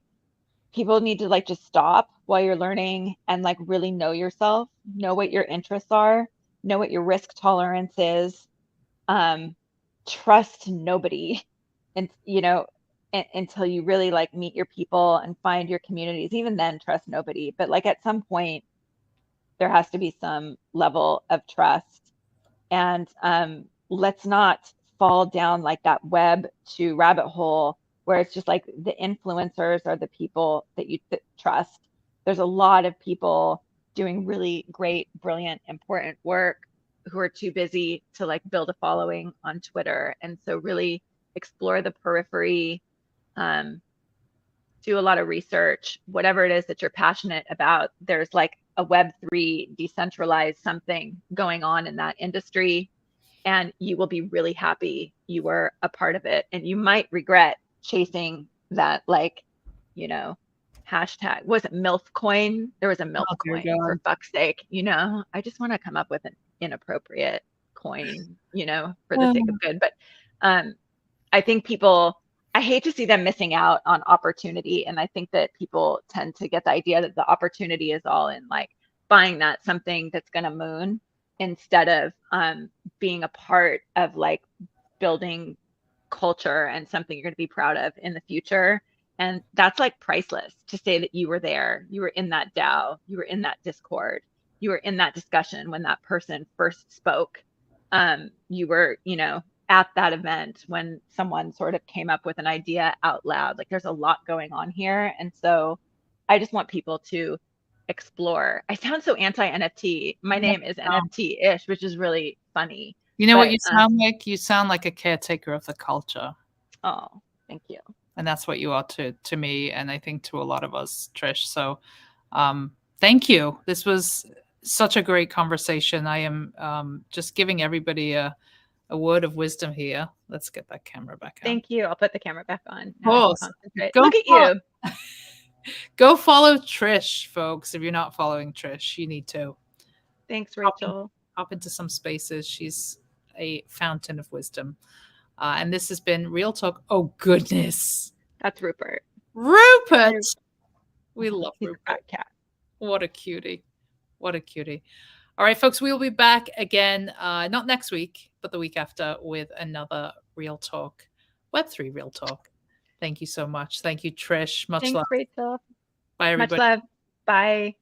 people need to like just stop while you're learning and like really know yourself, know what your interests are, know what your risk tolerance is. um, Trust nobody, and until you really like meet your people and find your communities. Even then, trust nobody. But like at some point, there has to be some level of trust, and let's not fall down like that web to rabbit hole where it's just like the influencers are the people that you trust. There's a lot of people doing really great, brilliant, important work who are too busy to like build a following on Twitter. And so really explore the periphery, um, do a lot of research, whatever it is that you're passionate about. There's like a Web3 decentralized something going on in that industry, and you will be really happy you were a part of it. And you might regret chasing that, like, hashtag, was it MILF coin? There was a MILF Oh, dear coin, for God. fuck's sake. I just want to come up with an inappropriate coin, for the sake Oh, of good. But I think I hate to see them missing out on opportunity. And I think that people tend to get the idea that the opportunity is all in like buying that something that's going to moon, instead of being a part of like building culture and something you're going to be proud of in the future. And that's like priceless, to say that you were there, you were in that DAO, you were in that Discord, you were in that discussion when that person first spoke. You were, at that event when someone sort of came up with an idea out loud. Like there's a lot going on here. And so I just want people to explore. I sound so anti NFT. My no, name is no. NFT-ish, which is really funny. You know what But you sound like? You sound like a caretaker of the culture. oh, thank you. And that's what you are to me, and I think to a lot of us, Trish. So thank you. This was such a great conversation. I am just giving everybody a word of wisdom here. Let's get that camera back on. Thank you. I'll put the camera back on. Of Now I can course. concentrate. Go Look at follow, you. go follow Trish, folks. If you're not following Trish, you need to. Thanks, Hop, in, Rachel. hop into some spaces. She's a fountain of wisdom. And this has been Real Talk. Oh, goodness. That's Rupert. Rupert. We love He's a Rupert. fat cat. What a cutie. What a cutie. All right, folks, we will be back again, not next week, but the week after with another Real Talk, Web3 Real Talk. Thank you so much. Thank you, Trish. Much Thanks, love. Rachel. Bye, Much everybody. love. Bye.